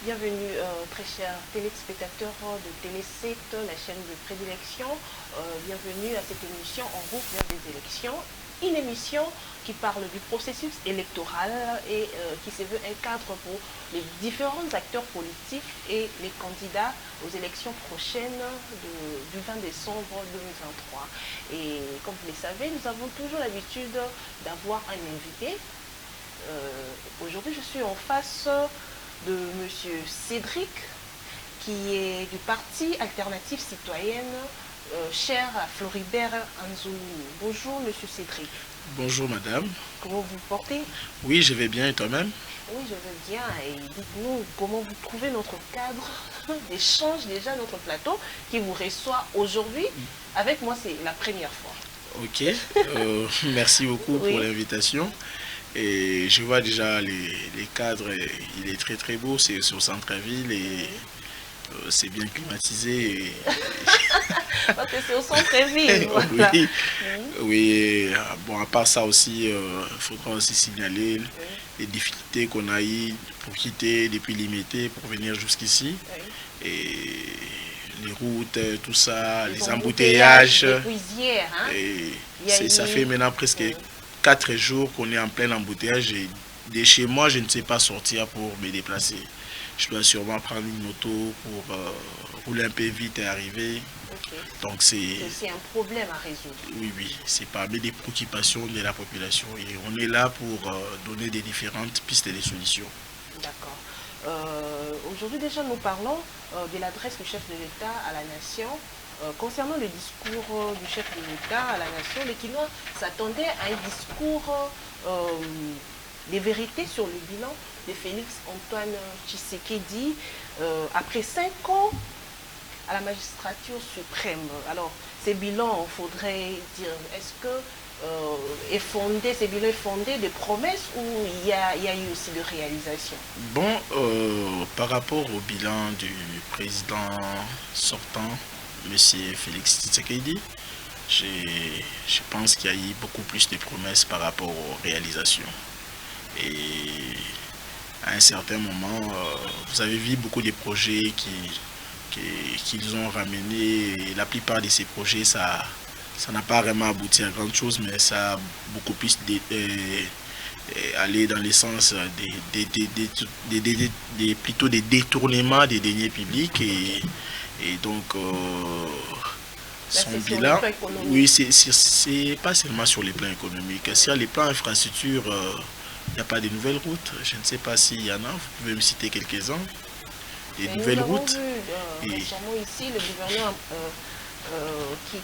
Bienvenue, très chers téléspectateurs de Télé7, la chaîne de prédilection. Bienvenue à cette émission En route vers des élections. Une émission qui parle du processus électoral et qui se veut un cadre pour les différents acteurs politiques et les candidats aux élections prochaines du 20 décembre 2023. Et comme vous le savez, nous avons toujours l'habitude d'avoir un invité. Aujourd'hui, je suis en face de M. Cédric, qui est du Parti Alternative Citoyenne, cher à Floribert Anzoulou. Bonjour, M. Cédric. Bonjour, madame. Comment vous portez? Oui, je vais bien, et toi-même? Oui, je vais bien. Et dites-nous comment vous trouvez notre cadre d'échange, déjà notre plateau, qui vous reçoit aujourd'hui. Avec moi, c'est la première fois. Ok, merci beaucoup pour l'invitation. Et je vois déjà les cadres, il est très très beau, c'est sur centre-ville et c'est bien climatisé. Parce que c'est au centre-ville. Voilà. Oui, oui, bon, à part ça aussi, il faudra aussi signaler les difficultés qu'on a eues pour quitter depuis Limité pour venir jusqu'ici. Et les routes, tout ça, les embouteillages. Hein? Et ça fait maintenant presque 4 jours qu'on est en plein embouteillage et de chez moi, je ne sais pas sortir pour me déplacer. Je dois sûrement prendre une moto pour rouler un peu vite et arriver. Donc c'est un problème à résoudre. Oui, oui, c'est parmi les préoccupations de la population et on est là pour donner des différentes pistes et des solutions. D'accord. Aujourd'hui déjà nous parlons de l'adresse du chef de l'État à la nation. Concernant le discours du chef de l'État à la nation, les Kinois s'attendaient à un discours des vérités sur le bilan de Félix Antoine Tshisekedi après 5 ans à la magistrature suprême. Alors, ces bilans, il faudrait dire, est-ce que ces bilans est fondé de promesses ou il y a eu aussi de réalisations? Bon, par rapport au bilan du président sortant, M. Félix Tshisekedi, je pense qu'il y a eu beaucoup plus de promesses par rapport aux réalisations. Et à un certain moment, vous avez vu beaucoup de projets qu'ils ont ramenés. Et la plupart de ces projets, ça n'a pas vraiment abouti à grand chose, mais ça a beaucoup plus aller dans le sens plutôt des détournements des deniers publics et donc son bilan, oui, c'est pas seulement sur les plans économiques, sur les plans infrastructures, il n'y a pas de nouvelles routes. Je ne sais pas s'il y en a, vous pouvez me citer quelques-uns. Des nouvelles routes. Récemment ici, le gouverneur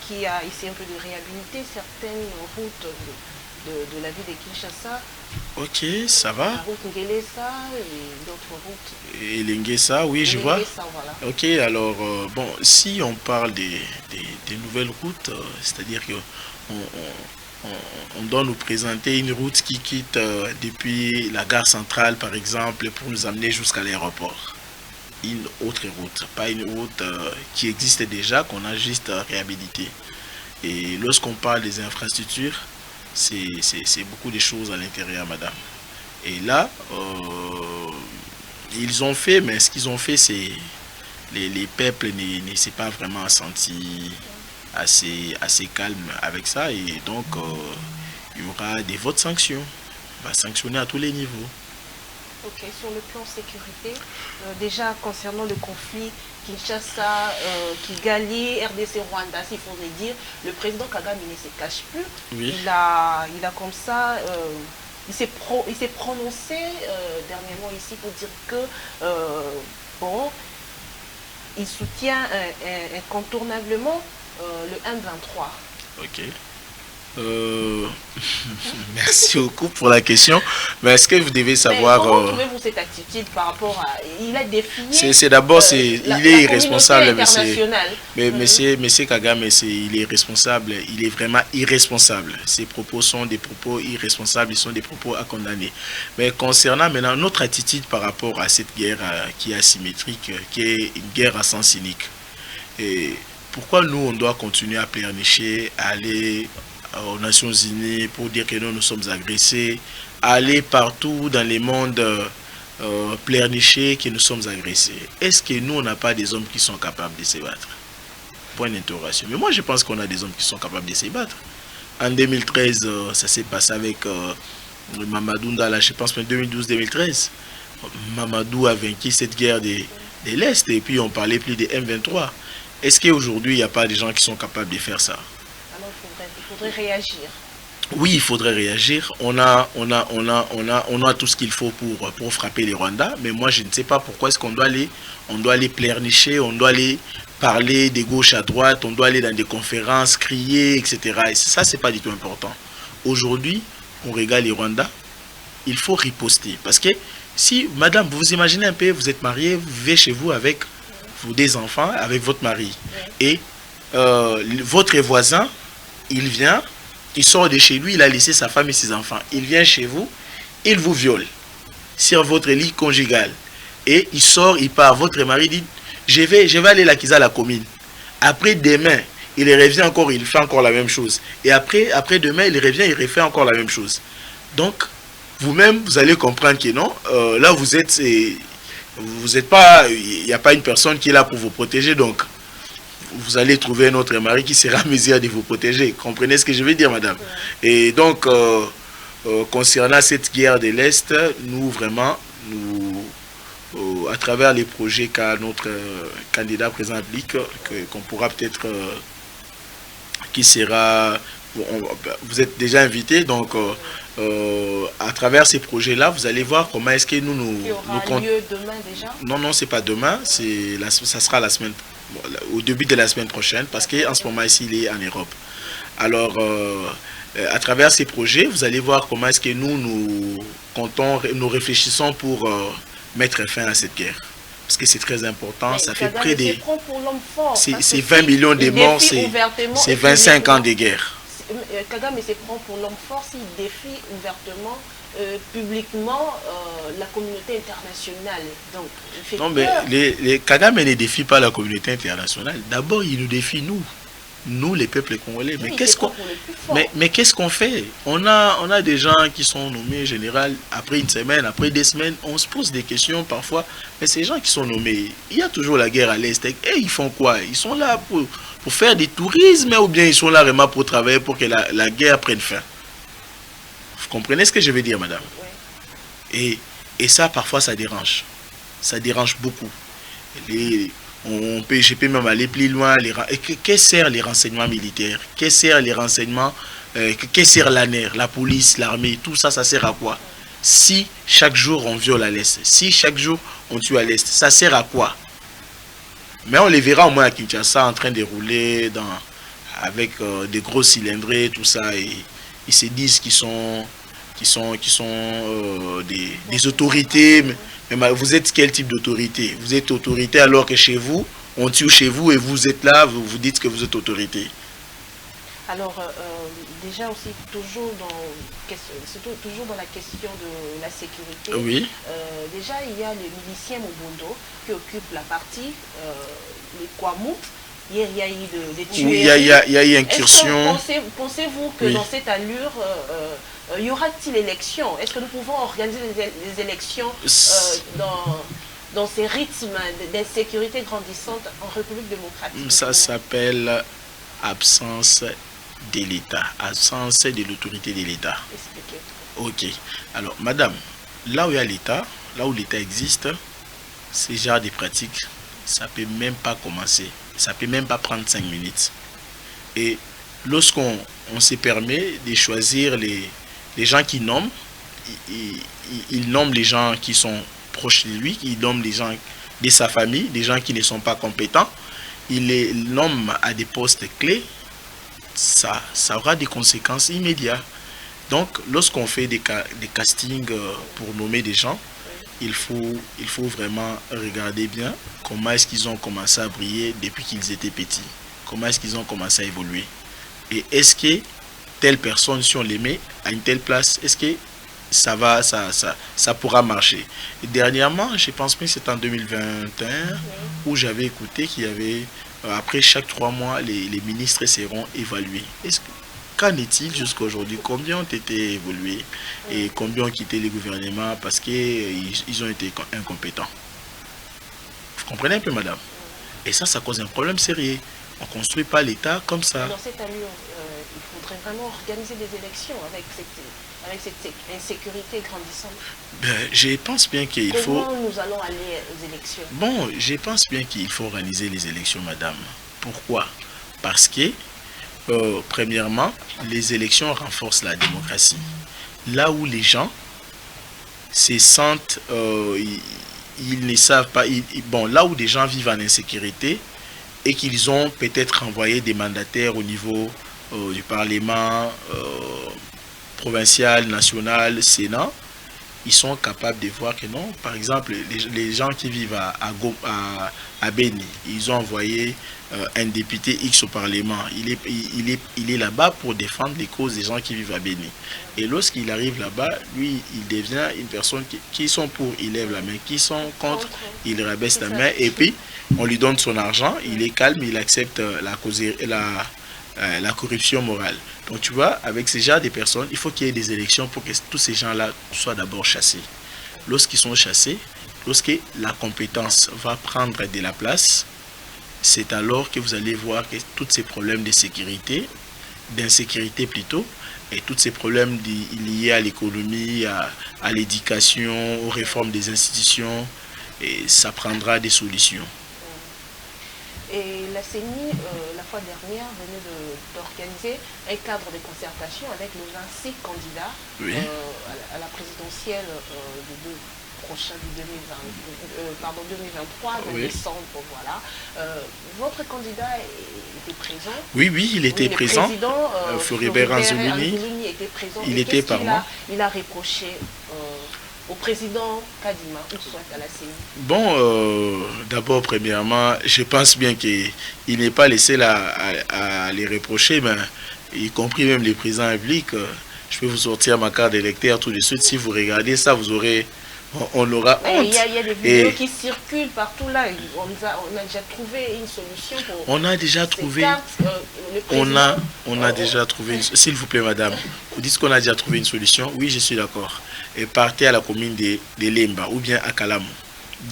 qui a essayé un peu de réhabiliter certaines routes de la ville de Kinshasa. Ok, ça va. La route Ngelesa et d'autres routes. Et l'Ngelesa, oui, je vois. Voilà. Ok, alors, bon, si on parle des nouvelles routes, c'est-à-dire que on doit nous présenter une route qui quitte depuis la gare centrale, par exemple, pour nous amener jusqu'à l'aéroport. Une autre route, pas une route qui existe déjà, qu'on a juste réhabilité. Et lorsqu'on parle des infrastructures, c'est beaucoup de choses à l'intérieur, madame. Et là, ils ont fait, mais ce qu'ils ont fait, c'est les peuples ne s'est pas vraiment senti assez calme avec ça. Et donc, il y aura des votes sanctions. On va sanctionner à tous les niveaux. Ok, sur le plan sécurité, déjà concernant le conflit Kinshasa, Kigali, RDC, Rwanda, s'il faudrait dire, le président Kagame ne se cache plus. Oui. Il a comme ça, il s'est prononcé dernièrement ici pour dire que, bon, il soutient incontournablement le 1-23. Ok. Merci beaucoup pour la question. Mais est-ce que vous devez savoir... comment trouvez-vous cette attitude par rapport à... Il a défié... C'est d'abord, il est irresponsable, monsieur Kagame, il est responsable, il est vraiment irresponsable. Ses propos sont des propos irresponsables, ils sont des propos à condamner. Mais concernant maintenant notre attitude par rapport à cette guerre qui est asymétrique, qui est une guerre à sens cynique. Et pourquoi nous, on doit continuer à pleurnicher, à aller aux Nations Unies pour dire que nous sommes agressés, aller partout dans le monde pleurnicher que nous sommes agressés. Est-ce que nous, on n'a pas des hommes qui sont capables de se battre? Point d'interrogation. Mais moi, je pense qu'on a des hommes qui sont capables de se battre. En 2013, ça s'est passé avec Mamadou Ndala, je pense, en 2012-2013. Mamadou a vaincu cette guerre de l'Est et puis on parlait plus de M23. Est-ce qu'aujourd'hui, il n'y a pas des gens qui sont capables de faire ça? Alors, il faudrait réagir. Oui, il faudrait réagir. On a tout ce qu'il faut pour frapper les Rwandais. Mais moi, je ne sais pas pourquoi est-ce qu'on doit aller pleurnicher, on doit aller parler de gauche à droite, on doit aller dans des conférences, crier, etc. Et ça, c'est pas du tout important. Aujourd'hui, on regarde les Rwandais, il faut riposter. Parce que si, madame, vous vous imaginez un peu, vous êtes marié, vous vivez chez vous avec vos deux enfants, avec votre mari. Et votre voisin, il vient, il sort de chez lui, il a laissé sa femme et ses enfants. Il vient chez vous, il vous viole sur votre lit conjugal. Et il sort, il part. Votre mari dit, je vais aller l'acquiser à la commune. Après demain, il revient encore, il fait encore la même chose. Et après demain, il revient, il refait encore la même chose. Donc, vous-même, vous allez comprendre que non, là vous êtes pas, il n'y a pas une personne qui est là pour vous protéger. Donc, vous allez trouver un autre mari qui sera en mesure de vous protéger. Comprenez ce que je veux dire, madame? Et donc, concernant cette guerre de l'Est, nous, vraiment, à travers les projets qu'a notre candidat président applique, qu'on pourra peut-être, qui sera, vous êtes déjà invité, donc à travers ces projets-là, vous allez voir comment est-ce que nous aura lieu demain déjà? Non, c'est pas demain, ça sera la semaine, au début de la semaine prochaine, parce qu'en ce moment ici, il est en Europe. Alors, à travers ces projets, vous allez voir comment est-ce que nous réfléchissons pour mettre fin à cette guerre. Parce que c'est très important, ça fait près de... C'est 20 millions de morts, c'est 25 ans de guerre. Kagame se prend pour l'homme fort s'il défie ouvertement, publiquement, la communauté internationale. Donc, il fait non, mais Kagame ne défie pas la communauté internationale. D'abord, il nous défie nous les peuples congolais. Mais qu'est-ce qu'on fait? On a des gens qui sont nommés général après une semaine, après 2 semaines, on se pose des questions parfois. Mais ces gens qui sont nommés, il y a toujours la guerre à l'Est. Et ils font quoi? Ils sont là pour faire du tourisme ou bien ils sont là vraiment pour travailler pour que la guerre prenne fin? Vous comprenez ce que je veux dire, madame? Oui. Et ça, parfois, ça dérange. Ça dérange beaucoup. Je peux même aller plus loin. Que sert les renseignements militaires? Que sert les renseignements? Que sert l'ANER, la police, l'armée? Tout ça, ça sert à quoi? Si chaque jour on viole à l'Est, si chaque jour on tue à l'Est, ça sert à quoi? Mais on les verra au moins à Kinshasa en train de rouler avec des gros cylindrés, tout ça. Et ils se disent qu'ils sont des autorités. Mais vous êtes quel type d'autorité? Vous êtes autorité alors que chez vous, on tue chez vous et vous êtes là, vous dites que vous êtes autorité. Alors, déjà aussi, toujours dans la question de la sécurité, oui. Déjà, il y a les miliciens Mobondo qui occupent la partie, les Kwamut. Hier, il y a eu des tueries. Oui, il y a eu incursion. Pensez-vous que dans cette allure, y aura-t-il élection? Est-ce que nous pouvons organiser des élections dans ces rythmes d'insécurité grandissante en République démocratique? Ça s'appelle absence de l'État, absence de l'autorité de l'État. Expliquez. Ok. Alors, madame, là où il y a l'État, là où l'État existe, ces genres de pratiques, ça ne peut même pas commencer. Ça ne peut même pas prendre 5 minutes. Et lorsqu'on se permet de choisir les gens qui nomment, il nomme les gens qui sont proches de lui, il nomme les gens de sa famille, des gens qui ne sont pas compétents, il les nomme à des postes clés, ça aura des conséquences immédiates. Donc, lorsqu'on fait des castings pour nommer des gens, il faut vraiment regarder bien comment est-ce qu'ils ont commencé à briller depuis qu'ils étaient petits. Comment est-ce qu'ils ont commencé à évoluer. Et est-ce que telle personne, si on les met à une telle place, est-ce que ça pourra marcher. Et dernièrement, je pense que c'est en 2021 où j'avais écouté qu'il y avait, après chaque 3 mois, les ministres seront évalués. qu'en est-il jusqu'à aujourd'hui? Combien ont été évolués et combien ont quitté les gouvernements parce qu'ils ont été incompétents? Vous comprenez un peu, madame? Et ça cause un problème sérieux. On ne construit pas l'État comme ça. Dans cette allure, il faudrait vraiment organiser des élections avec cette insécurité grandissante. Ben, je pense bien qu'il faut... Comment nous allons aller aux élections? Bon, je pense bien qu'il faut organiser les élections, madame. Pourquoi? Parce que, premièrement, les élections renforcent la démocratie. Là où les gens se sentent... ils ne savent pas... bon, là où des gens vivent en insécurité et qu'ils ont peut-être envoyé des mandataires au niveau du Parlement provincial, national, Sénat, ils sont capables de voir que non. Par exemple, les gens qui vivent à Béni, ils ont envoyé un député X au Parlement. Il est là-bas pour défendre les causes des gens qui vivent à Béni. Et lorsqu'il arrive là-bas, lui, il devient une personne qui sont pour, il lève la main, qui sont contre, il rabaisse la main. Et puis, on lui donne son argent, il est calme, il accepte la corruption morale. Donc tu vois, avec ces genres de personnes, il faut qu'il y ait des élections pour que tous ces gens-là soient d'abord chassés. Lorsqu'ils sont chassés, lorsque la compétence va prendre de la place, c'est alors que vous allez voir que tous ces problèmes de sécurité, d'insécurité plutôt, et tous ces problèmes liés à l'économie, à l'éducation, aux réformes des institutions, et ça prendra des solutions. Et la CENI, la fois dernière, venait d'organiser un cadre de concertation avec nos 26 candidats à la présidentielle de prochain du 2023, de décembre, voilà. Votre candidat était présent? Oui, il était présent. Le président Floribert Anzoulouni était présent. Il était par moi. Il a reproché au président Kadima, ou soit à la CENI? Bon, d'abord, premièrement, je pense bien qu'il n'est pas laissé à les reprocher, mais y compris même les présidents publics. Je peux vous sortir ma carte d'électeur tout de suite. Si vous regardez ça, vous aurez... On aura honte. Il y a des vidéos qui circulent partout là. On a déjà trouvé une solution pour... On a déjà trouvé... on a déjà trouvé... S'il vous plaît, madame, vous dites qu'on a déjà trouvé une solution. Oui, je suis d'accord. Et partez à la commune de Lemba ou bien à Kalamou.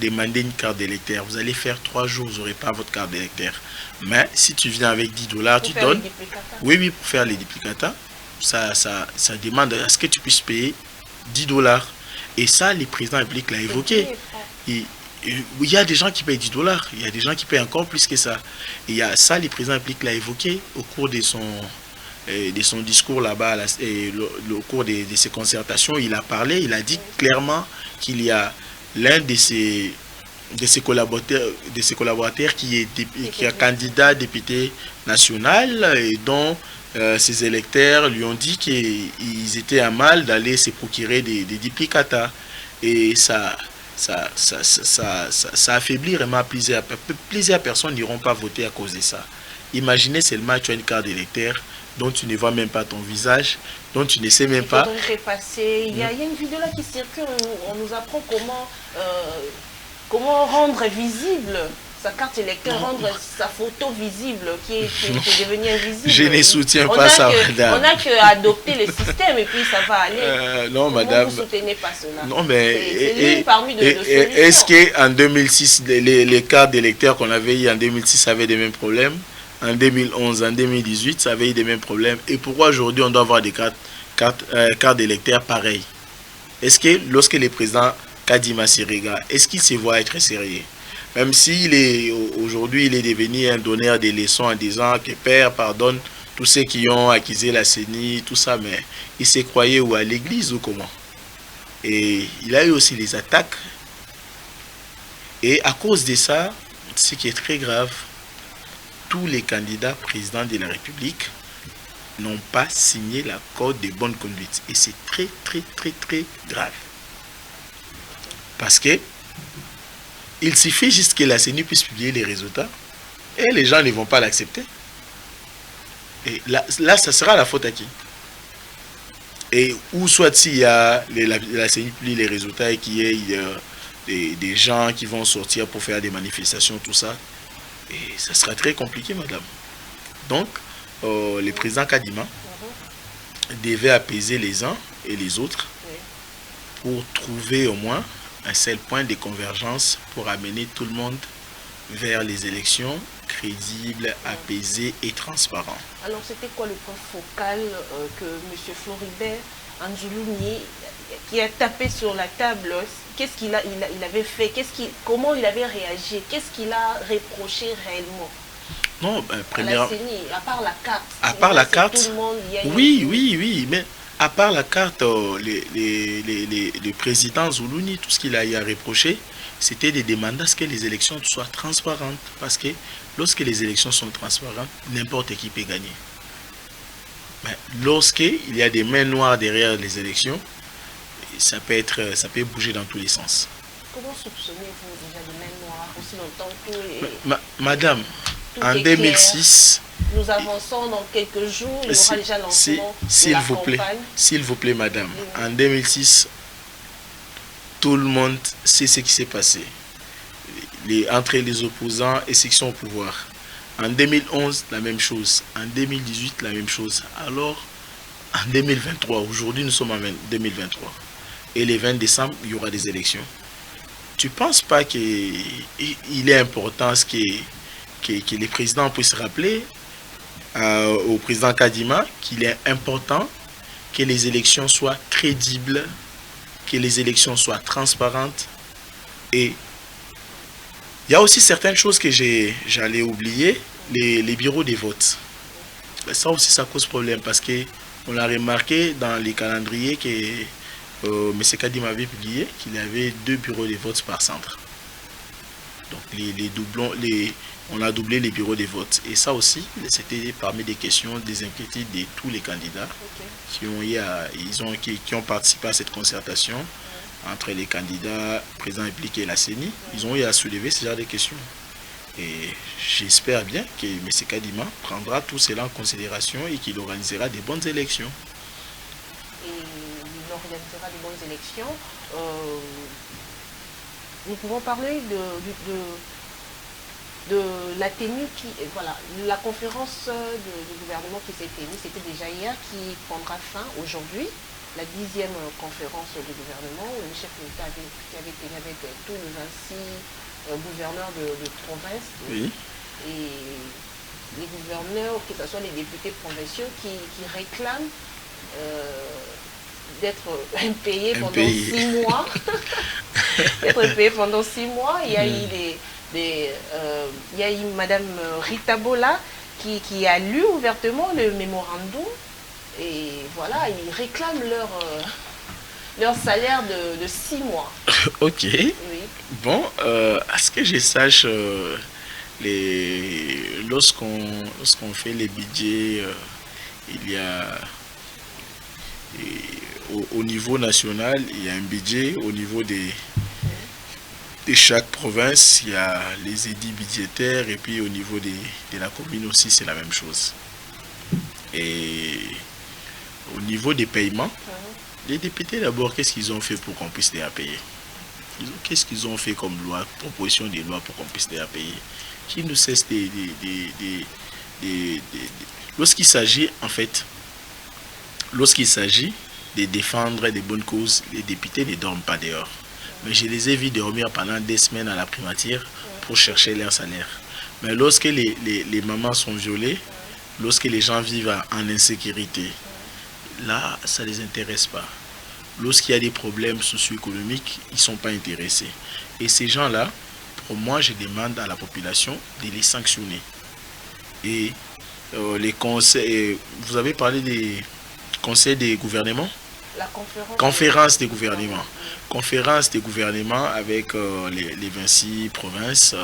Demandez une carte d'électeur. Vous allez faire 3 jours, vous n'aurez pas votre carte d'électeur. Mais si tu viens avec 10 $, tu donnes... Oui, pour faire les duplicata. Ça demande à ce que tu puisses payer 10 $. Et ça, les présidents publics l'ont évoqué. Il y a des gens qui payent 10 $. Il y a des gens qui payent encore plus que ça. Et il y a ça, les présidents publics l'ont évoqué au cours de son discours là-bas, au cours de ses concertations. Il a parlé, il a dit clairement qu'il y a l'un de ses collaborateurs qui est candidat député national et dont ses électeurs lui ont dit qu'ils étaient à mal d'aller se procurer des duplicata. Et ça affaiblit vraiment plusieurs personnes n'iront pas voter à cause de ça. Imaginez seulement tu as une carte d'électeur dont tu ne vois même pas ton visage, dont tu ne sais même pas. Donc il y a une vidéo là qui circule, on nous apprend comment rendre visible sa carte électeur, rendre sa photo visible qui est devenue invisible. Je ne soutiens pas ça, madame. On n'a qu'à adopter le système et puis ça va aller. Non, madame. Vous ne soutenez pas cela. Non, mais c'est l'une parmi de solutions. Est-ce qu'en 2006, les cartes d'électeurs qu'on avait eu en 2006 avaient les mêmes problèmes? En 2011, en 2018, ça avait eu les mêmes problèmes. Et pourquoi aujourd'hui on doit avoir des cartes d'électeurs pareilles? Est-ce que lorsque le président Kadima Siriga, est-ce qu'il se voit être sérieux? Même s'il est aujourd'hui, il est devenu un donneur de leçons en disant que Père pardonne tous ceux qui ont accusé la CENI, tout ça, mais il s'est croyé ou à l'église ou comment? Et il a eu aussi des attaques. Et à cause de ça, ce qui est très grave, tous les candidats présidents de la République n'ont pas signé la code de bonne conduite. Et c'est très, très, très, très grave. Parce que il suffit juste que la CENI puisse publier les résultats et les gens ne vont pas l'accepter. Et là, ça sera la faute à qui? Et ou soit s'il y a la CENI publie les résultats et qu'il y ait des gens qui vont sortir pour faire des manifestations, tout ça, et ça sera très compliqué, madame. Donc, le président Kadima devait apaiser les uns et les autres pour trouver au moins un seul point de convergence pour amener tout le monde vers les élections crédibles, apaisées et transparentes. Alors, c'était quoi le point focal que M. Floribert Anzoulouni, qui a tapé sur la table, qu'est-ce qu'il il avait fait, comment il avait réagi, qu'est-ce qu'il a reproché réellement? Non, premièrement, à part la carte. À part la carte, tout le monde, oui, mais à part la carte, le président Zoulouni, tout ce qu'il a eu à reprocher, c'était de demander à ce que les élections soient transparentes. Parce que lorsque les élections sont transparentes, n'importe qui peut gagner. Mais lorsqu'il y a des mains noires derrière les élections, ça peut bouger dans tous les sens. Comment soupçonnez-vous déjà des mains noires aussi longtemps que... Madame, en 2006... Nous avançons dans quelques jours, il y aura déjà lancement de la campagne. S'il vous plaît, madame, en 2006, tout le monde sait ce qui s'est passé entre les opposants et ceux qui sont au pouvoir. En 2011, la même chose. En 2018, la même chose. Alors, en 2023, aujourd'hui nous sommes en 2023. Et le 20 décembre, il y aura des élections. Tu ne penses pas qu'il est important que les présidents puissent rappeler au président Kadima qu'il est important que les élections soient crédibles, que les élections soient transparentes. Et il y a aussi certaines choses que j'allais oublier, les bureaux de vote. Ça aussi, ça cause problème parce qu'on a remarqué dans les calendriers que M. Kadima avait publié qu'il y avait 2 bureaux de vote par centre. Donc on a doublé les bureaux de vote. Et ça aussi, c'était parmi des questions, des inquiétudes de tous les candidats qui ont participé à cette concertation entre les candidats présents impliqués et la CENI. Ils ont eu à soulever ce genre de questions. Et j'espère bien que M. Kadima prendra tout cela en considération et qu'il organisera des bonnes élections. Et il organisera des bonnes élections. Nous pouvons parler de la tenue voilà, la conférence du gouvernement qui s'est tenue, c'était déjà hier, qui prendra fin aujourd'hui, la 10e conférence du gouvernement, où le chef de l'État avait tenu avec tous les 26 gouverneurs de province. Oui. Et les gouverneurs, que ce soit les députés provinciaux, qui réclament d'être payés pendant 6 mois. D'être payés pendant 6 mois. Il y a eu il y a eu Mme Rita Bola qui a lu ouvertement le mémorandum et voilà, ils réclament leur salaire de 6 mois. Ok. Oui. Bon, à ce que je sache, lorsqu'on fait les budgets, il y a au niveau national, il y a un budget, au niveau de chaque province, il y a les édits budgétaires et puis au niveau de la commune aussi, c'est la même chose. Et au niveau des paiements, les députés d'abord, qu'est-ce qu'ils ont fait pour qu'on puisse les payer? Qu'est-ce qu'ils ont fait comme loi, proposition de loi pour qu'on puisse les payer? Qui ne cesse lorsqu'il s'agit, en fait, lorsqu'il s'agit de défendre des bonnes causes, les députés ne dorment pas dehors. Mais je les ai vus dormir pendant des semaines à la primature pour chercher leur salaire. Mais lorsque les mamans sont violées, lorsque les gens vivent en insécurité, là, ça ne les intéresse pas. Lorsqu'il y a des problèmes socio-économiques, ils ne sont pas intéressés. Et ces gens-là, pour moi, je demande à la population de les sanctionner. Et les conseils, vous avez parlé des conseils des gouvernements? La conférence des gouvernements. Conférence des gouvernements avec les 26 provinces.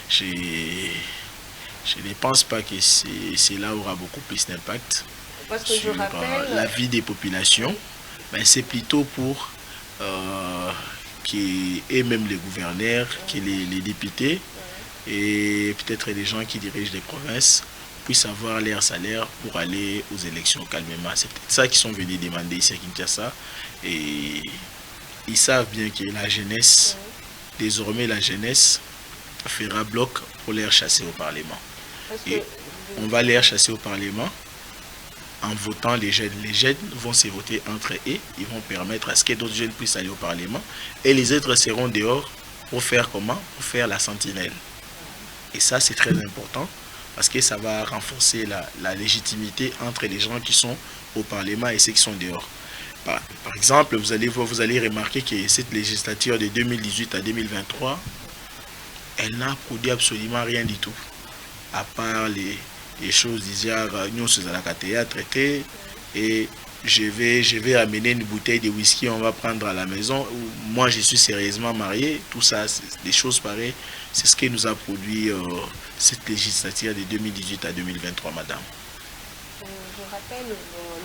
Je ne pense pas que cela aura beaucoup plus d'impact sur la vie des populations. Mais c'est plutôt pour et même les gouverneurs, que les députés et peut-être les gens qui dirigent les provinces puissent avoir leur salaire pour aller aux élections calmement. C'est peut-être ça qu'ils sont venus demander ici à Kinshasa. Et ils savent bien que la jeunesse, désormais la jeunesse, fera bloc pour les chasser au Parlement. Et on va les chasser au Parlement. en votant les jeunes. Les jeunes vont se voter entre eux, ils vont permettre à ce que d'autres jeunes puissent aller au Parlement, et les autres seront dehors pour faire comment? Pour faire la sentinelle. Et ça, c'est très important, parce que ça va renforcer la légitimité entre les gens qui sont au Parlement et ceux qui sont dehors. Par exemple, vous allez remarquer que cette législature de 2018 à 2023, elle n'a produit absolument rien du tout, à part les choses d'hier, nous sommes à la théâtre traité, et je vais amener une bouteille de whisky, on va prendre à la maison, moi je suis sérieusement marié, tout ça, des choses pareilles, c'est ce qui nous a produit cette législature de 2018 à 2023, madame. Je rappelle,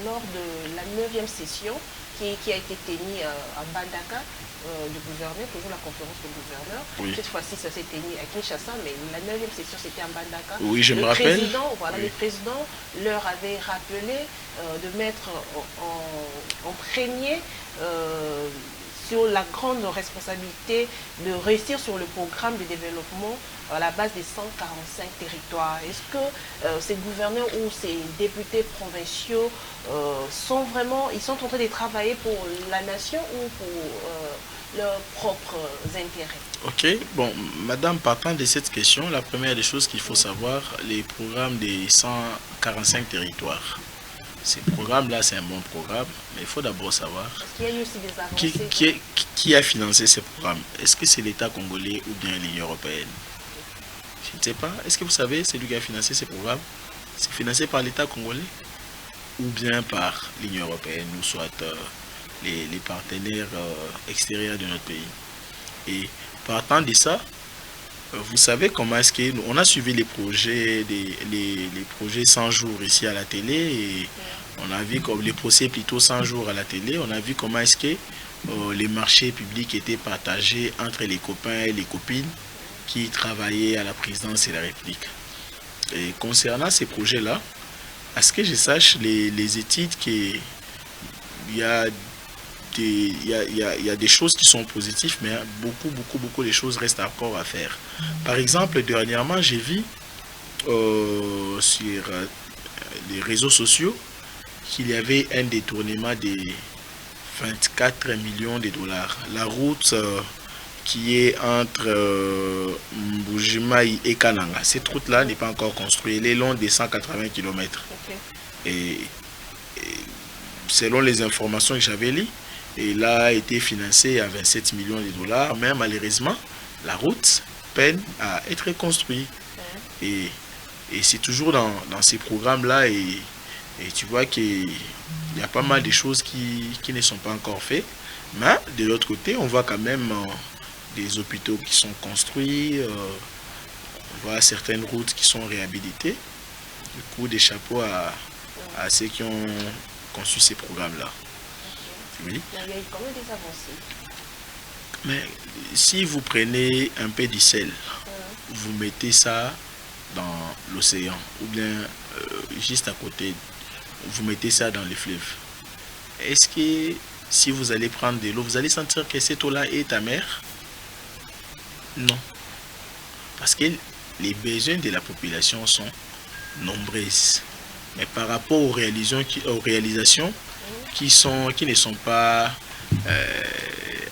lors de la 9e session qui a été tenue à Mbandaka, du gouverneur, toujours la conférence du gouverneur. Oui. Cette fois-ci, ça s'est tenu à Kinshasa, mais la 9e session, c'était à Mbandaka. Oui, je me rappelle. Voilà, oui. Le président leur avait rappelé de mettre en premier sur la grande responsabilité de réussir sur le programme de développement à la base des 145 territoires. Est-ce que ces gouverneurs ou ces députés provinciaux sont en train de travailler pour la nation ou pour leurs propres intérêts? Ok, bon, madame, partant de cette question, la première des choses qu'il faut savoir, les programmes des 145 territoires. Ces programmes-là, c'est un bon programme, mais il faut d'abord savoir qu'il y a eu aussi des avancées. Qui a financé ces programmes. Est-ce que c'est l'État congolais ou bien l'Union européenne? Je ne sais pas. Est-ce que vous savez, c'est lui qui a financé ces programmes? C'est financé par l'État congolais ou bien par l'Union européenne, ou soit les partenaires extérieurs de notre pays? Et partant de ça, vous savez comment est-ce que on a suivi les projets, les projets 100 jours ici à la télé, et on a vu comme les procès plutôt 100 jours à la télé, on a vu comment est-ce que les marchés publics étaient partagés entre les copains et les copines qui travaillaient à la présidence de la République. Et concernant ces projets-là, à ce que je sache, les études qu'il y a il y a des choses qui sont positives, mais beaucoup de choses restent encore à faire. Par exemple, dernièrement, j'ai vu sur les réseaux sociaux qu'il y avait un détournement de 24 millions de dollars. La route qui est entre Mbujimai et Kananga, cette route-là n'est pas encore construite. Elle est longue de 180 km. Okay. Et selon les informations que j'avais lues, elle a été financée à 27 millions de dollars, mais malheureusement, la route peine à être construite. Et c'est toujours dans ces programmes-là, et tu vois qu'il y a pas mal de choses qui ne sont pas encore faites. Mais de l'autre côté, on voit quand même des hôpitaux qui sont construits, on voit certaines routes qui sont réhabilitées. Du coup, des chapeaux à ceux qui ont conçu ces programmes-là. Oui. Il y a eu quand même des avancées. Mais si vous prenez un peu de sel, vous mettez ça dans l'océan, ou bien juste à côté, vous mettez ça dans les fleuves. Est-ce que si vous allez prendre de l'eau, vous allez sentir que cette eau-là est amère? Non. Parce que les besoins de la population sont nombreux. Mais par rapport aux réalisations qui ne sont pas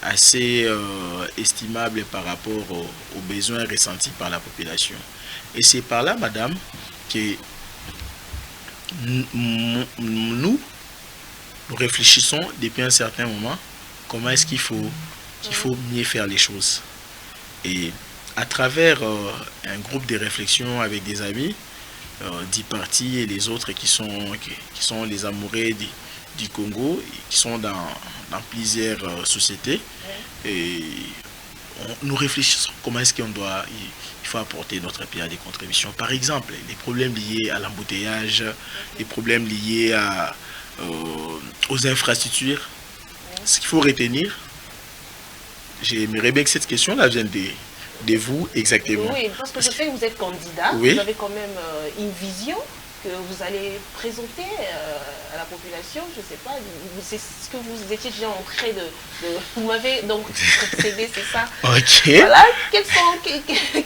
assez estimables par rapport aux besoins ressentis par la population. Et c'est par là, madame, que nous réfléchissons depuis un certain moment comment est-ce qu'il faut mieux faire les choses. Et à travers un groupe de réflexion avec des amis, 10 partis et les autres qui sont les amoureux du Congo, qui sont dans plusieurs sociétés, et nous réfléchissons comment est-ce il faut apporter notre pierre de contribution. Par exemple, les problèmes liés à l'embouteillage, les problèmes liés aux infrastructures. Ce qu'il faut retenir, j'aimerais bien que cette question-là vienne de vous exactement. Oui, parce que je sais que vous êtes candidat, oui. Vous avez quand même une vision que vous allez présenter à la population, je ne sais pas, c'est ce que vous étiez déjà en train vous m'avez donc procédé, c'est ça. Ok. Voilà,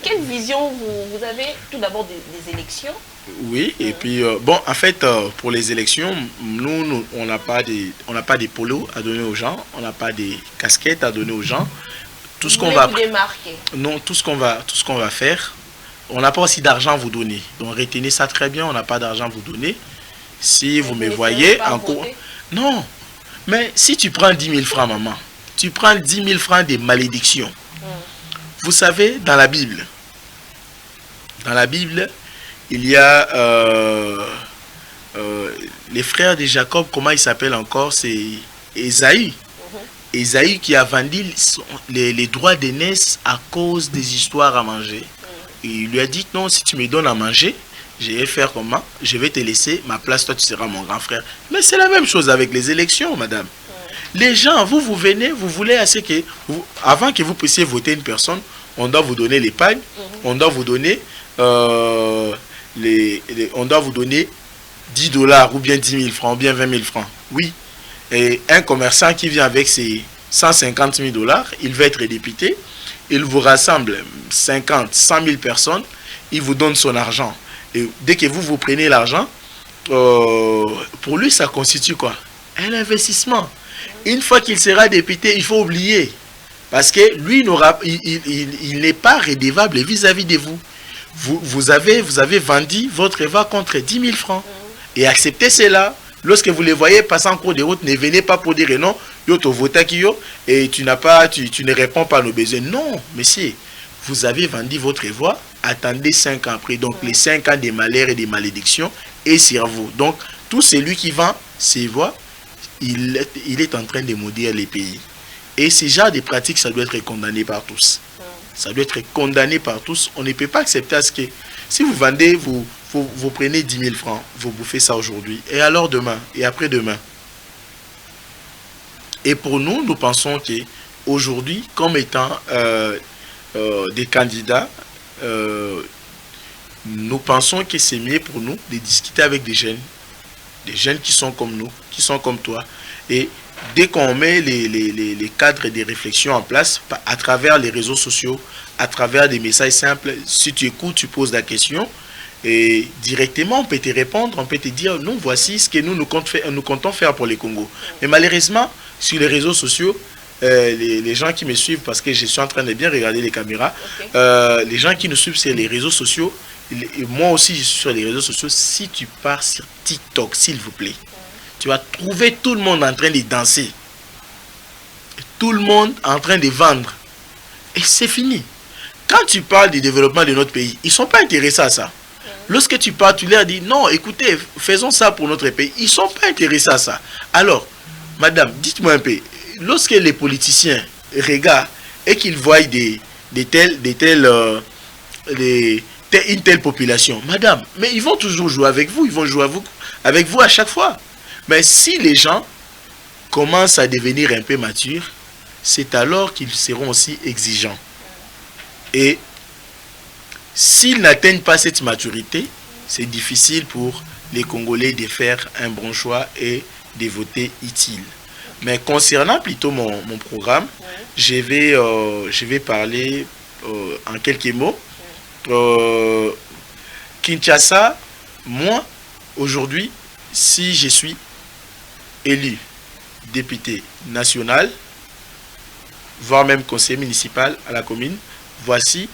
quelle vision vous avez tout d'abord des élections? Oui, et puis, bon, en fait, pour les élections, nous on n'a pas des polos à donner aux gens, on n'a pas des casquettes à donner aux gens. Tout ce qu'on va... vous démarquer. Non, tout ce qu'on va faire, on n'a pas aussi d'argent à vous donner. Donc, retenez ça très bien, on n'a pas d'argent à vous donner. Si vous me voyez en cours... Non, mais si tu prends 10 000 francs, maman, tu prends 10 000 francs des malédictions. Vous savez, dans la Bible, il y a les frères de Jacob, comment ils s'appellent encore? C'est Ésaü. Ésaü qui a vendu les droits d'aînesse à cause des histoires à manger. Et il lui a dit, non, si tu me donnes à manger, je vais faire comment? Je vais te laisser ma place, toi tu seras mon grand frère. Mais c'est la même chose avec les élections, madame. Les gens, vous venez, vous voulez assez que, avant que vous puissiez voter une personne, on doit vous donner l'épargne, on doit vous donner... on doit vous donner 10 $ ou bien 10 000 francs ou bien 20 000 francs. Oui. Et un commerçant qui vient avec ses 150 000 $, il va être député. Il vous rassemble 50, 100 000 personnes. Il vous donne son argent. Et dès que vous prenez l'argent, pour lui, ça constitue quoi? Un investissement. Une fois qu'il sera député, il faut oublier. Parce que lui, il n'est pas redevable vis-à-vis de vous. Vous avez vendu votre Eva contre 10 000 francs. Et acceptez cela. Lorsque vous les voyez passer en cours de route, ne venez pas pour dire non, yo to vota kiyo et tu ne réponds pas à nos besoins. Non, monsieur, vous avez vendu votre voix, attendez 5 ans après. Donc les 5 ans des malheurs et des malédictions est sur vous. Donc tout celui qui vend ses voix, il est en train de maudire les pays. Et ce genre de pratiques, ça doit être condamné par tous. Ça doit être condamné par tous. On ne peut pas accepter à ce que, si vous vendez, vous prenez 10 000 francs, vous bouffez ça aujourd'hui, et alors demain, et après-demain. Et pour nous, nous pensons qu'aujourd'hui, comme étant des candidats, nous pensons que c'est mieux pour nous de discuter avec des jeunes qui sont comme nous, qui sont comme toi. Et dès qu'on met les cadres de réflexion en place, à travers les réseaux sociaux, à travers des messages simples, si tu écoutes, tu poses la question, et directement on peut te répondre, on peut te dire, non, voici ce que nous comptons faire pour les Congo. Mais malheureusement, sur les réseaux sociaux, les gens qui me suivent, parce que je suis en train de bien regarder les caméras, les gens qui nous suivent sur les réseaux sociaux, moi aussi je suis sur les réseaux sociaux, si tu pars sur TikTok, s'il vous plaît, tu vas trouver tout le monde en train de danser. Tout le monde en train de vendre. Et c'est fini. Quand tu parles du développement de notre pays, ils ne sont pas intéressés à ça. Lorsque tu parles, tu leur dis, non, écoutez, faisons ça pour notre pays. Ils ne sont pas intéressés à ça. Alors, madame, dites-moi un peu, lorsque les politiciens regardent et qu'ils voient une telle population, madame, mais ils vont toujours jouer avec vous, ils vont jouer avec vous à chaque fois. Mais si les gens commencent à devenir un peu matures, c'est alors qu'ils seront aussi exigeants. Et s'ils n'atteignent pas cette maturité, c'est difficile pour les Congolais de faire un bon choix et de voter utile. Mais concernant plutôt mon programme, je vais parler en quelques mots. Kinshasa, moi, aujourd'hui, si je suis élu député national, voire même conseiller municipal à la commune, voici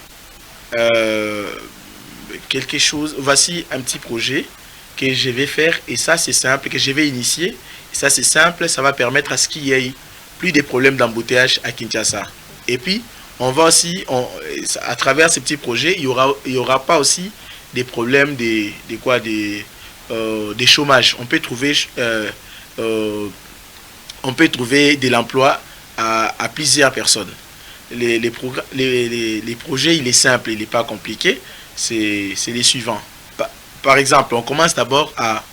quelque chose, voici un petit projet que je vais faire, et ça c'est simple, que je vais initier, et ça c'est simple, ça va permettre à ce qu'il y ait plus de problèmes d'embouteillage à Kinshasa. Et puis on va aussi, à travers ces petits projets, il y aura pas aussi des problèmes des chômages. On peut trouver de l'emploi à plusieurs personnes. Les projets, il est simple, il n'est pas compliqué. C'est les suivants. Par exemple, on commence d'abord à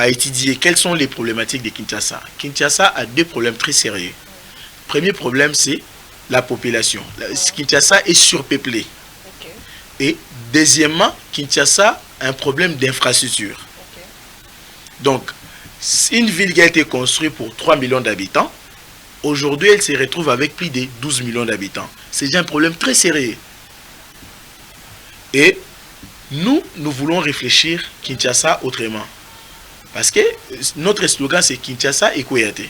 étudier quelles sont les problématiques de Kinshasa. Kinshasa a 2 problèmes très sérieux. Premier problème, c'est la population. Kinshasa est surpeuplé. Et deuxièmement, Kinshasa un problème d'infrastructure. Ok. Donc, une ville qui a été construite pour 3 millions d'habitants, aujourd'hui, elle se retrouve avec plus de 12 millions d'habitants. C'est déjà un problème très sérieux. Et nous voulons réfléchir Kinshasa autrement. Parce que notre slogan, c'est Kinshasa et Kouyaté.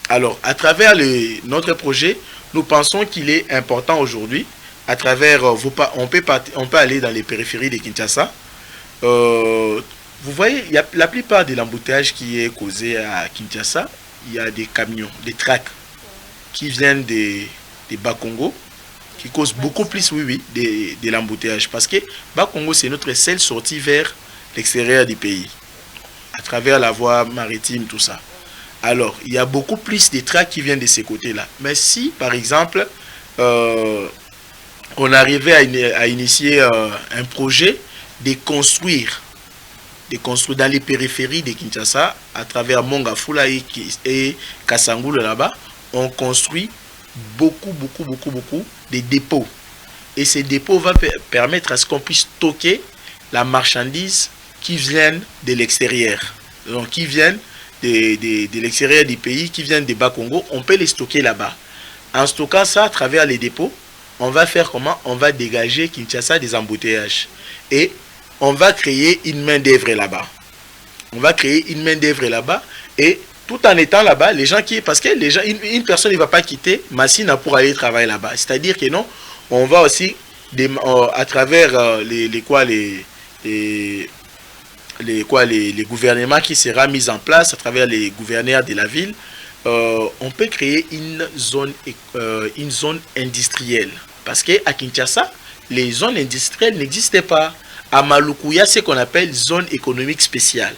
Alors, à travers notre projet, nous pensons qu'il est important aujourd'hui, à travers, on peut aller dans les périphéries de Kinshasa. Vous voyez, il y a la plupart de l'embouteillage qui est causé à Kinshasa, il y a des camions, des tracks qui viennent des Bas-Congo, qui causent beaucoup plus, de l'embouteillage. Parce que Bas-Congo, c'est notre seule sortie vers l'extérieur du pays, à travers la voie maritime, tout ça. Alors, il y a beaucoup plus de tracks qui viennent de ces côtés-là. Mais si, par exemple, on arrivait à initier un projet de construire dans les périphéries de Kinshasa, à travers Mongafula et Kasangulu là-bas, on construit beaucoup de dépôts. Et ces dépôts vont permettre à ce qu'on puisse stocker la marchandise qui viennent de l'extérieur. Donc, qui viennent de l'extérieur du pays, qui viennent des Bas-Congo, on peut les stocker là-bas. En stockant ça à travers les dépôts, on va faire comment? On va dégager Kinshasa des embouteillages. Et on va créer une main-d'œuvre là-bas. On va créer une main-d'œuvre là-bas. Et tout en étant là-bas, les gens qui... Parce que les gens, une personne ne va pas quitter Massina pour aller travailler là-bas. C'est-à-dire que non, on va aussi, à travers les gouvernements qui sera mis en place, à travers les gouverneurs de la ville, on peut créer une zone industrielle. Parce qu'à Kinshasa, les zones industrielles n'existaient pas. À Maluku, il y a ce qu'on appelle zone économique spéciale.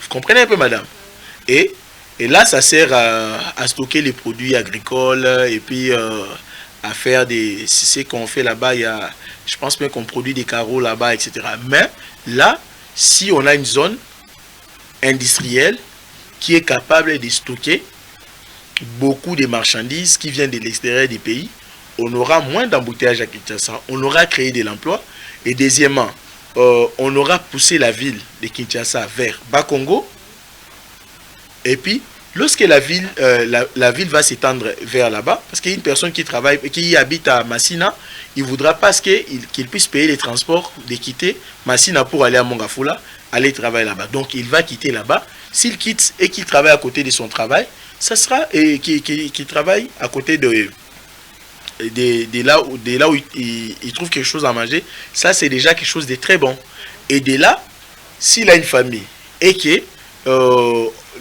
Vous comprenez un peu, madame? Et là, ça sert à stocker les produits agricoles et puis à faire des... C'est ce qu'on fait là-bas. Je pense bien qu'on produit des carreaux là-bas, etc. Mais là, si on a une zone industrielle qui est capable de stocker beaucoup de marchandises qui viennent de l'extérieur du pays, on aura moins d'embouteillages à Kinshasa, on aura créé de l'emploi. Et deuxièmement, on aura poussé la ville de Kinshasa vers Bas-Congo. Et puis, lorsque la ville va s'étendre vers là-bas, parce qu'il y a une personne qui habite à Massina, il ne voudra pas qu'il puisse payer les transports de quitter Massina pour aller à Mongafula, aller travailler là-bas. Donc, il va quitter là-bas. S'il quitte et qu'il travaille à côté de son travail, ça sera qu'il travaille à côté de là où il trouve quelque chose à manger. Ça, c'est déjà quelque chose de très bon. Et de là, s'il a une famille et que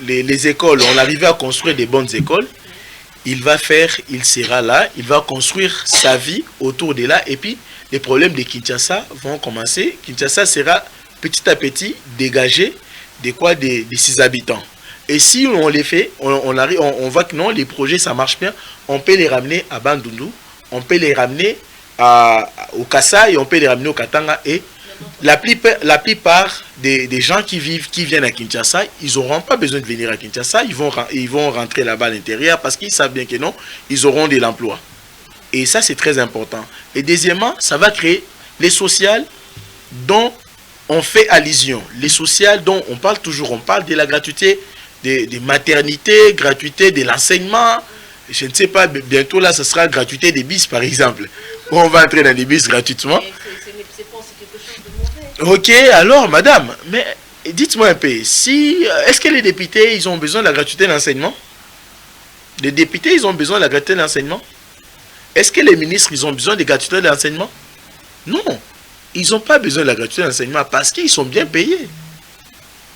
les écoles, on arrive à construire des bonnes écoles, il sera là, il va construire sa vie autour de là. Et puis, les problèmes de Kinshasa vont commencer. Kinshasa sera petit à petit dégagé de ses habitants. Et si on les fait, on voit que non, les projets, ça marche bien, on peut les ramener à Bandundu, on peut les ramener au Kassai, on peut les ramener au Katanga. Et la plupart des gens qui viennent à Kinshasa, ils n'auront pas besoin de venir à Kinshasa, ils vont rentrer là-bas à l'intérieur parce qu'ils savent bien que non, ils auront de l'emploi. Et ça, c'est très important. Et deuxièmement, ça va créer les sociales dont on fait allusion. Les sociales dont on parle toujours, on parle de la gratuité des maternités, gratuité de l'enseignement. Je ne sais pas, bientôt là, ce sera gratuité des bus, par exemple. On va entrer dans des bus gratuitement. C'est quelque chose de mauvais. Ok, alors, madame, mais dites-moi un peu, est-ce que les députés, ils ont besoin de la gratuité de l'enseignement? Les députés, ils ont besoin de la gratuité de l'enseignement? Est-ce que les ministres, ils ont besoin de gratuité de l'enseignement? Non, ils n'ont pas besoin de la gratuité de l'enseignement parce qu'ils sont bien payés.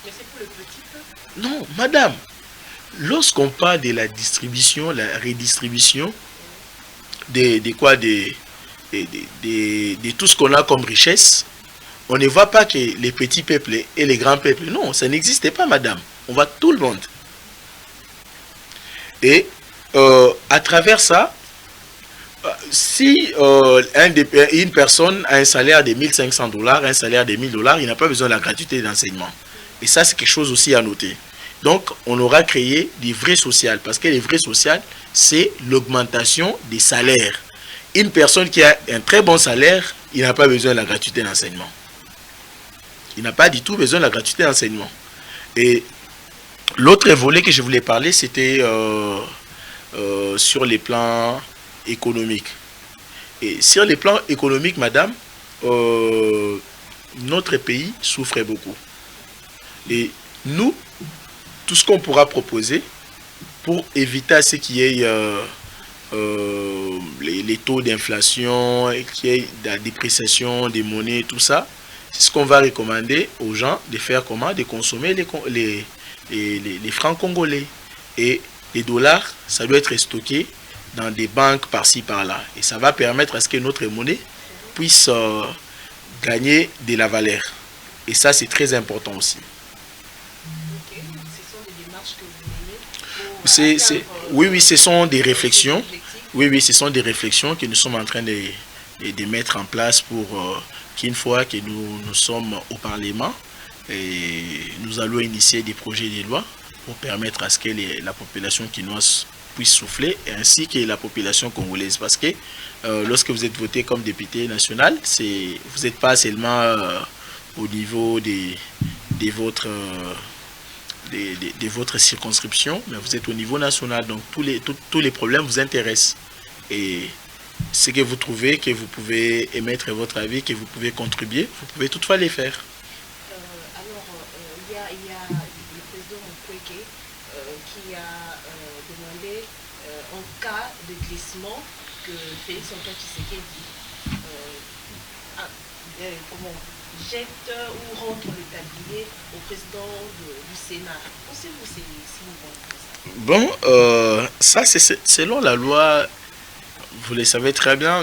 Mais c'est pour le petit peuple. Non, madame. Lorsqu'on parle de la distribution, la redistribution de tout ce qu'on a comme richesse, on ne voit pas que les petits peuples et les grands peuples. Non, ça n'existe pas, madame. On voit tout le monde. Et à travers ça, si une personne a un salaire de $1500, un salaire de $1000, il n'a pas besoin de la gratuité d'enseignement. Et ça, c'est quelque chose aussi à noter. Donc, on aura créé des vrais sociales. Parce que les vrais sociales, c'est l'augmentation des salaires. Une personne qui a un très bon salaire, il n'a pas besoin de la gratuité d'enseignement. Il n'a pas du tout besoin de la gratuité d'enseignement. Et l'autre volet que je voulais parler, c'était sur les plans économiques. Et sur les plans économiques, madame, notre pays souffrait beaucoup. Et nous, tout ce qu'on pourra proposer pour éviter à ce qu'il y ait les taux d'inflation, qu'il y ait la dépréciation des monnaies, tout ça, c'est ce qu'on va recommander aux gens de faire comment? De consommer les francs congolais. Et les dollars, ça doit être stocké dans des banques par-ci, par-là. Et ça va permettre à ce que notre monnaie puisse gagner de la valeur. Et ça, c'est très important aussi. Ok. Ce sont des démarches que vous menez pour oui, ce sont des réflexions. objectifs. Oui, ce sont des réflexions que nous sommes en train de mettre en place pour qu'une fois que nous sommes au Parlement, et nous allons initier des projets de loi pour permettre à ce que la population quinoise puisse souffler, ainsi que la population congolaise. Parce que lorsque vous êtes voté comme député national, vous n'êtes pas seulement au niveau de votre circonscription, mais vous êtes au niveau national. Donc tous les problèmes vous intéressent. Et ce que vous trouvez, que vous pouvez émettre votre avis, que vous pouvez contribuer, vous pouvez toutefois les faire. Il y a le président Mukwege qui a demandé, en cas de glissement, que Félix Antoine Tshisekedi jette ou rentre le tablier au président du Sénat. Pensez-vous si nous voulons Bon, ça c'est selon la loi, vous le savez très bien,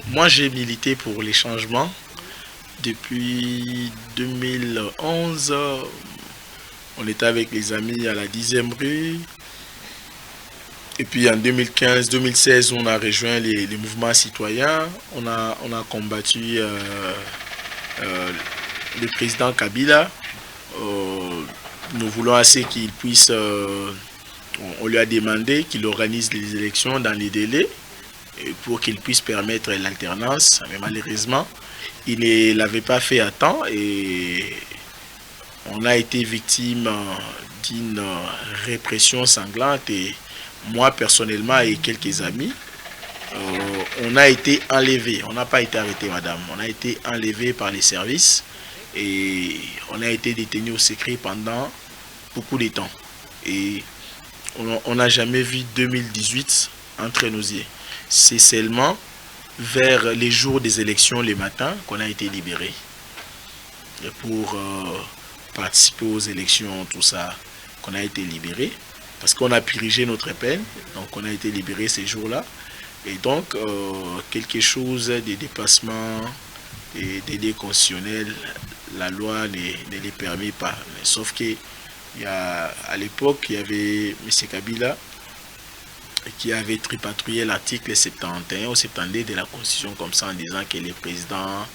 moi j'ai milité pour les changements depuis 2011. On était avec les amis à la 10e rue. Et puis en 2015-2016, on a rejoint les mouvements citoyens. On a combattu le président Kabila. Nous voulons assez qu'il puisse... on lui a demandé qu'il organise les élections dans les délais pour qu'il puisse permettre l'alternance. Mais malheureusement, il ne l'avait pas fait à temps et on a été victime d'une répression sanglante. Et moi, personnellement, et quelques amis, on a été enlevés. On n'a pas été arrêtés, madame. On a été enlevés par les services et on a été détenus au secret pendant beaucoup de temps. Et on n'a jamais vu 2018 entre nos yeux. C'est seulement vers les jours des élections, les matins, qu'on a été libérés pour participer aux élections, tout ça, qu'on a été libérés. Parce qu'on a purgé notre peine, donc on a été libérés ces jours-là. Et donc, quelque chose de dépassement et d'idées constitutionnelles, la loi ne les permet pas. Mais sauf que à l'époque, il y avait M. Kabila qui avait tripatouillé l'article 71 ou 72 de la Constitution comme ça en disant que les présidents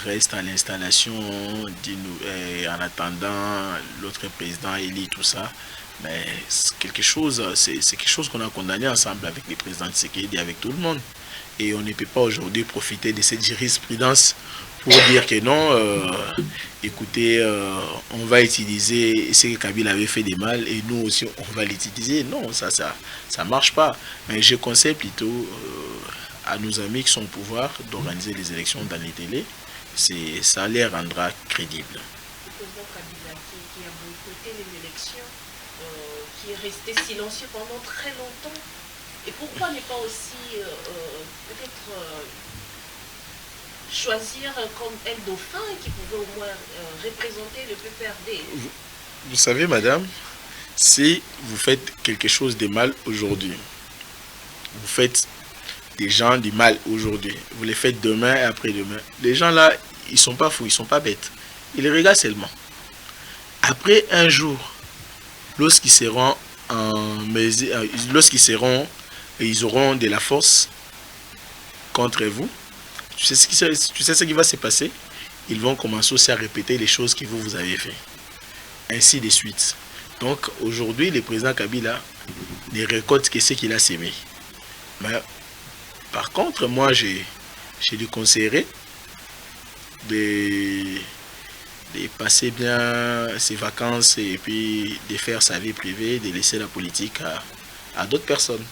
restent à l'installation en attendant l'autre président élu, tout ça. Mais c'est quelque chose qu'on a condamné ensemble avec les présidents de Tshisekedi et avec tout le monde. Et on ne peut pas aujourd'hui profiter de cette jurisprudence pour dire que non, écoutez, on va utiliser ce que Kabila avait fait de mal et nous aussi on va l'utiliser. Non, ça marche pas. Mais je conseille plutôt à nos amis qui sont au pouvoir d'organiser les élections dans les délais. Ça les rendra crédibles. Le président Kabila qui a boycotté les élections, qui est resté silencieux pendant très longtemps. Et pourquoi ne pas aussi peut-être choisir comme un dauphin qui pouvait au moins représenter le PPRD? Vous savez, madame, si vous faites quelque chose de mal aujourd'hui, vous faites des gens du mal aujourd'hui, vous les faites demain et après-demain, les gens là, ils sont pas fous, ils sont pas bêtes. Ils les regardent seulement. Après un jour, lorsqu'ils seront ils auront de la force contre vous, tu sais ce qui va se passer? Ils vont commencer aussi à répéter les choses que vous avez fait. Ainsi de suite. Donc aujourd'hui, le président Kabila ne récolte que ce qu'il a sémé. Mais par contre, moi, je lui conseillerais de passer bien ses vacances et puis de faire sa vie privée, de laisser la politique à d'autres personnes.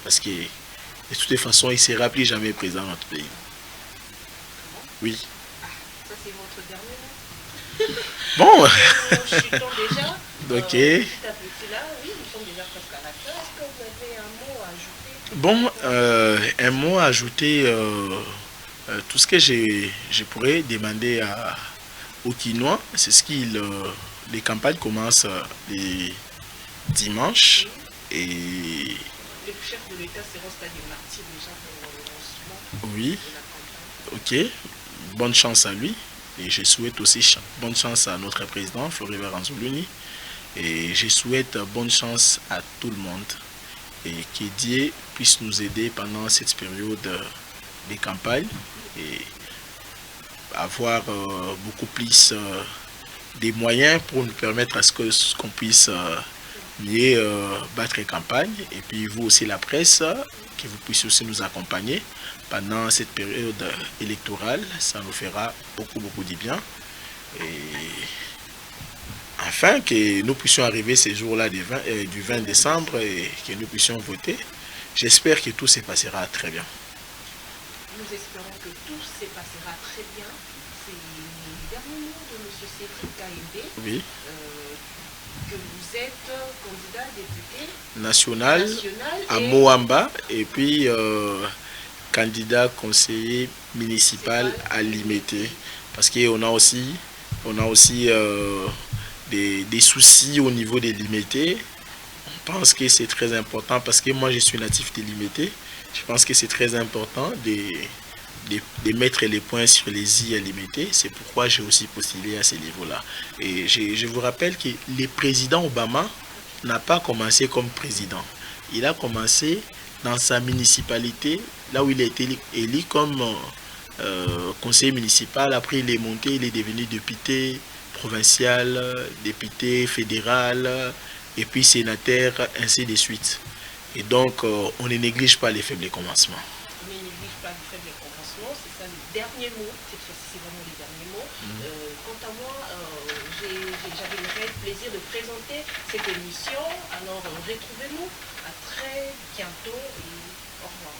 Parce que de toutes les façons, il ne sera plus jamais président dans notre pays. Oui. Ah, ça c'est votre dernier mot. Bon. Nous chutons déjà. Ok. Petit à petit là, oui, nous sommes déjà presque à la fin. Est-ce que vous avez un mot à ajouter? Bon, un mot à ajouter, tout ce que je pourrais demander aux Quinois, c'est ce qu'ils, les campagnes commencent les dimanches et Les chefs de l'État seront c'est-à-dire martyrs déjà pour le lancement oui, de la campagne. ok, bonne chance à lui et je souhaite aussi bonne chance à notre président Floribert Anzoulouni et je souhaite bonne chance à tout le monde et que Dieu puisse nous aider pendant cette période de campagne et avoir beaucoup plus des moyens pour nous permettre à ce qu'on puisse mieux battre campagne et puis vous aussi la presse que vous puissiez aussi nous accompagner pendant cette période électorale, ça nous fera beaucoup du bien et afin que nous puissions arriver ces jours-là du 20 décembre et que nous puissions voter. J'espère que tout se passera très bien. Nous espérons que tout se passera très bien. C'est le dernier mot de M. Cédric Kaïdé. Oui. Que vous êtes candidat député national à Moamba et puis candidat conseiller municipal à Limete. Parce qu'on a aussi, des soucis au niveau des Limete. On pense que c'est très important parce que moi je suis natif de Limete. Je pense que c'est très important de mettre les points sur les i à limiter. C'est pourquoi j'ai aussi postulé à ce niveau-là. Et je vous rappelle que le président Obama n'a pas commencé comme président. Il a commencé dans sa municipalité, là où il a été élu comme conseiller municipal. Après, il est monté, il est devenu député provincial, député fédéral, et puis sénateur, ainsi de suite. Et donc, on ne néglige pas les faibles commencements. On ne néglige pas les faibles commencements, c'est ça le dernier mot. Cette fois-ci, c'est vraiment le dernier mot. Quant à moi, j'avais le plaisir de présenter cette émission. Alors, retrouvez-nous à très bientôt et au revoir.